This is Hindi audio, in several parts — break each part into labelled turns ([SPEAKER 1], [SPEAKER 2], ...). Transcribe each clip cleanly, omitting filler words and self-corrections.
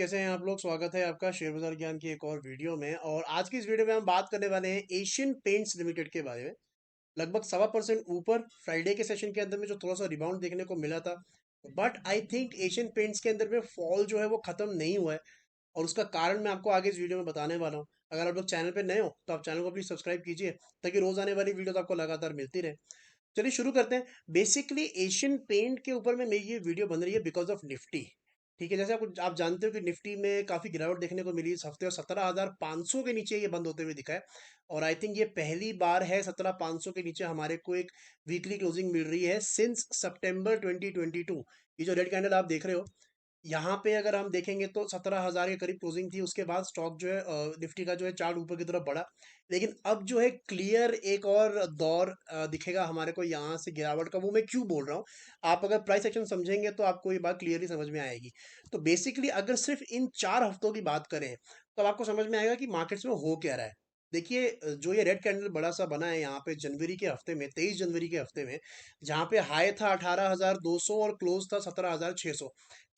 [SPEAKER 1] कैसे हैं आप लोग। स्वागत है आपका शेयर बाजार ज्ञान की एक और वीडियो में। और आज की इस वीडियो में हम बात करने वाले हैं एशियन पेंट्स लिमिटेड के बारे में। लगभग 1.25% ऊपर फ्राइडे के सेशन के अंदर में जो थोड़ा सा रिबाउंड देखने को मिला था, but I think Asian paints के अंदर में फॉल जो है वो खत्म नहीं हुआ है। और उसका कारण मैं आपको आगे इस वीडियो में बताने वाला हूँ। अगर आप लोग चैनल पे नए हो तो आप चैनल को प्लीज सब्सक्राइब कीजिए, ताकि रोज आने वाली वीडियो आपको लगातार मिलती रहे। चलिए शुरू करते हैं। बेसिकली एशियन पेंट के ऊपर में मेरी ये वीडियो बन रही है बिकॉज ऑफ निफ्टी। ठीक है, जैसे आप जानते हो कि निफ्टी में काफी गिरावट देखने को मिली इस हफ्ते, और 17,500 के नीचे ये बंद होते हुए दिखा है। और आई थिंक ये पहली बार है 17,500 के नीचे हमारे को एक वीकली क्लोजिंग मिल रही है सिंस सितंबर 2022। ये जो रेड कैंडल आप देख रहे हो, यहाँ पे अगर हम देखेंगे तो 17,000 के करीब क्लोजिंग थी। उसके बाद स्टॉक जो है निफ्टी का जो है चार्ट ऊपर की तरफ बढ़ा। लेकिन अब जो है क्लियर एक और दौर दिखेगा हमारे को यहाँ से गिरावट का। वो मैं क्यों बोल रहा हूँ, आप अगर प्राइस एक्शन समझेंगे तो आपको ये बात क्लियरली समझ में आएगी। तो बेसिकली अगर सिर्फ इन 4 हफ्तों की बात करें तो आपको समझ में आएगा कि मार्केट्स में हो क्या रहा है। देखिए, जो ये रेड कैंडल बड़ा सा बना है यहाँ पे जनवरी के हफ्ते में, 23 जनवरी के हफ्ते में, जहाँ पे हाई था 18,200 और क्लोज था 17,600।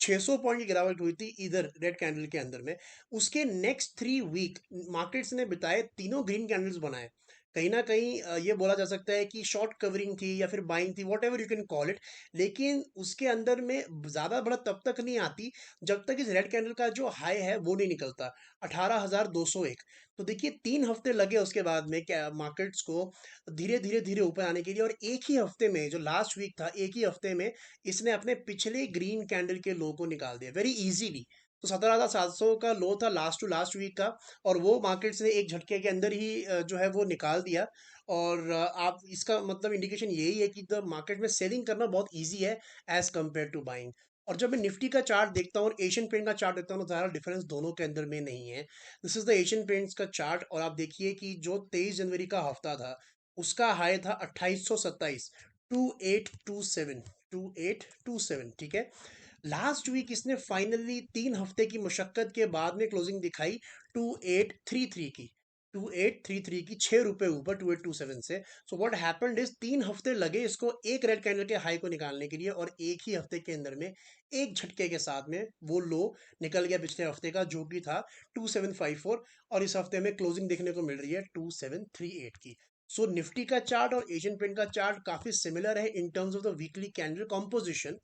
[SPEAKER 1] 600 पॉइंट की गिरावट हुई थी इधर रेड कैंडल के अंदर में। उसके नेक्स्ट 3 वीक मार्केट्स ने बिताए, तीनों ग्रीन कैंडल्स बनाए। कहीं ना कहीं ये बोला जा सकता है कि शॉर्ट कवरिंग थी या फिर बाइंग थी, what ever you can call it. लेकिन उसके अंदर में ज्यादा बढ़त तब तक नहीं आती जब तक इस रेड कैंडल का जो हाई है वो नहीं निकलता, 18,201। तो देखिए 3 हफ्ते लगे उसके बाद में क्या मार्केट्स को धीरे धीरे धीरे ऊपर आने के लिए। और एक ही हफ्ते में, जो लास्ट वीक था, एक ही हफ्ते में इसने अपने पिछले ग्रीन कैंडल के लो को निकाल दिया वेरी इजीली। तो 17,700 का लो था लास्ट टू लास्ट वीक का, और वो मार्केट्स ने एक झटके के अंदर ही जो है वो निकाल दिया। और आप इसका मतलब इंडिकेशन यही है कि द मार्केट में सेलिंग करना बहुत इजी है एज कंपेयर टू बाइंग। और जब मैं निफ्टी का चार्ट देखता हूँ और एशियन पेंट का चार्ट देखता हूँ तो ज़्यादा डिफरेंस दोनों के अंदर में नहीं है। This is the Asian paints का चार्ट, और आप देखिए कि जो 23 जनवरी का हफ्ता था, उसका हाई था 2827, 2827, 2827। ठीक है, लास्ट वीक इसने फाइनली 3 हफ्ते की मुशक्कत के बाद में क्लोजिंग दिखाई 2833 की, 2833 की, 6 रुपए ऊपर 2827 से। सो व्हाट हैपेंड इज 3 हफ्ते लगे इसको एक रेड कैंडल के हाई को निकालने के लिए, और एक ही हफ्ते के अंदर में एक झटके के साथ में वो लो निकल गया पिछले हफ्ते का, जो कि था 2754। और इस हफ्ते में क्लोजिंग देखने को मिल रही है 2738 की। सो निफ्टी का चार्ट और एशियन पेंट का चार्ट काफी सिमिलर है in terms of the weekly candle composition.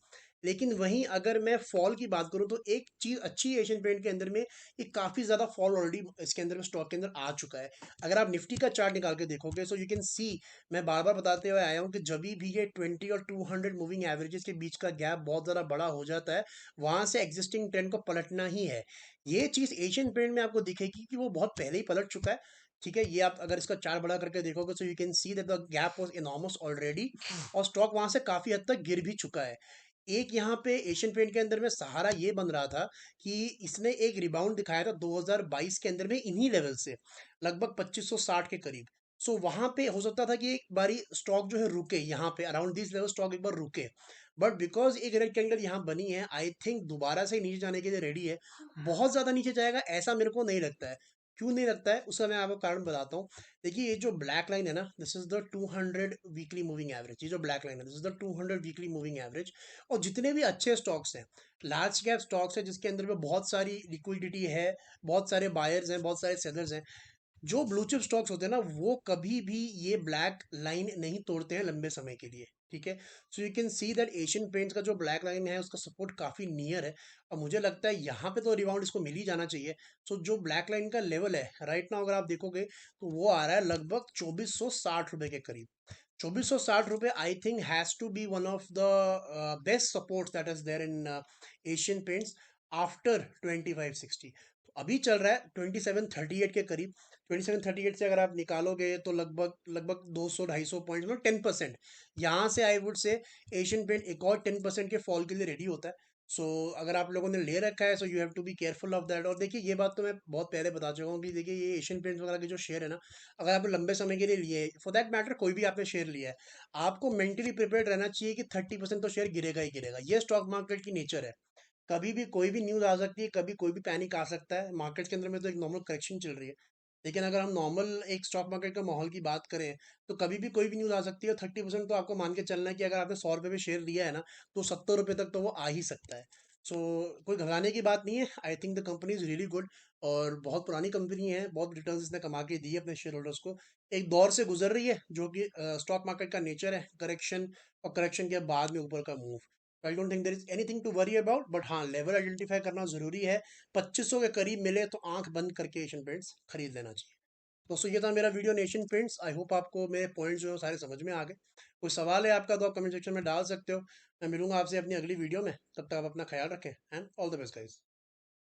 [SPEAKER 1] लेकिन वहीं अगर मैं फॉल की बात करूं तो एक चीज अच्छी है एशियन पेंट के अंदर में, ये काफी ज्यादा फॉल ऑलरेडी इसके अंदर में स्टॉक के अंदर आ चुका है। अगर आप निफ्टी का चार्ट निकाल के देखोगे सो यू कैन सी, मैं बार बार बताते हुए आया हूं कि जब भी ये 20 और 200 मूविंग एवरेजेस के बीच का गैप बहुत ज्यादा बड़ा हो जाता है, वहां से एग्जिस्टिंग ट्रेंड को पलटना ही है। ये चीज एशियन पेंट में आपको दिखेगी कि वो बहुत पहले ही पलट चुका है। ठीक है, ये आप अगर इसका चार्ट बड़ा करके देखोगे so you can see that the gap was enormous already, और स्टॉक वहां से काफी हद तक गिर भी चुका है। एक यहाँ पे एशियन पेंट के अंदर में सहारा ये बन रहा था कि इसने एक रिबाउंड दिखाया था 2022 के अंदर में इन्हीं लेवल से, लगभग 2560 के करीब। सो वहां पे हो सकता था कि एक बारी स्टॉक जो है रुके, यहाँ पे अराउंड दिस लेवल स्टॉक एक बार रुके। बट बिकॉज एक रेड कैंडल यहाँ बनी है, आई थिंक दोबारा से नीचे जाने के लिए रेडी है। बहुत ज्यादा नीचे जाएगा ऐसा मेरे को नहीं लगता है। क्यों नहीं लगता है उसका मैं आपको कारण बताता हूँ। देखिए, ये जो ब्लैक लाइन है ना, this is the 200 weekly moving average. ये जो ब्लैक लाइन है, this is the 200 weekly moving average. और जितने भी अच्छे स्टॉक्स हैं, लार्ज कैप स्टॉक्स है जिसके अंदर में बहुत सारी लिक्विडिटी है, बहुत सारे बायर्स हैं, बहुत सारे सेलर्स हैं, जो ब्लू चिप स्टॉक्स होते हैं ना, वो कभी भी ये ब्लैक लाइन नहीं तोड़ते हैं लंबे समय के लिए। ठीक है, so you can see that Asian paints का जो ब्लैक लाइन है उसका सपोर्ट काफी नियर है। और मुझे लगता है यहाँ पे तो रिबाउंड इसको मिल ही जाना चाहिए। सो जो ब्लैक लाइन का लेवल है राइट नाउ, अगर आप देखोगे तो वो आ रहा है लगभग 2460 रुपए के करीब। 2460 रुपए I think has to be one of the best supports that is there in Asian Paints after 2560। अभी चल रहा है 2738 के करीब। 2738 से अगर आप निकालोगे तो लगभग लगभग 200 250 पॉइंट, मतलब 10%। यहाँ से I would say Asian Paint एक और 10% के फॉल के लिए रेडी होता है। सो अगर आप लोगों ने ले रखा है so you have to be careful of that. और देखिए, ये बात तो मैं बहुत पहले बता चुका हूँ कि देखिए ये एशियन पेंट्स वगैरह के जो शेयर है ना, अगर आप लंबे समय के लिए लिए, फॉर दैट मैटर कोई भी आपने शेयर लिया है, आपको मेंटली प्रिपेयर्ड रहना चाहिए कि 30% तो शेयर गिरेगा ही गिरेगा। ये स्टॉक मार्केट की नेचर है। कभी भी कोई भी न्यूज़ आ सकती है, कभी कोई भी पैनिक आ सकता है। मार्केट के अंदर में तो एक नॉर्मल करेक्शन चल रही है, लेकिन अगर हम नॉर्मल एक स्टॉक मार्केट का माहौल की बात करें तो कभी भी कोई भी न्यूज़ आ सकती है। 30% तो आपको मान के चलना है कि अगर आपने 100 रुपये में शेयर लिया है ना, तो 70 रुपये तक तो वो आ ही सकता है। सो कोई घबराने की बात नहीं है। I think the company is really good, और बहुत पुरानी कंपनी है, बहुत रिटर्न्स इसने कमा के दी है अपने शेयर होल्डर्स को। एक दौर से गुजर रही है जो कि स्टॉक मार्केट का नेचर है, करेक्शन, और करेक्शन के बाद में ऊपर का move. I don't think there is anything to worry about, but हाँ, लेवल आइडेंटिफाई करना जरूरी है। 2500 के करीब मिले तो आंख बंद करके एशियन पेंट्स खरीद लेना चाहिए। दोस्तों ये था मेरा video nation paints. I hope आपको मेरे पॉइंट्स जो है सारे समझ में आ गए। कोई सवाल है आपका तो आप कमेंट सेक्शन में डाल सकते हो। मैं मिलूंगा आपसे अपनी अगली वीडियो में, तब तक आप अपना ख्याल रखें, and all the best guys.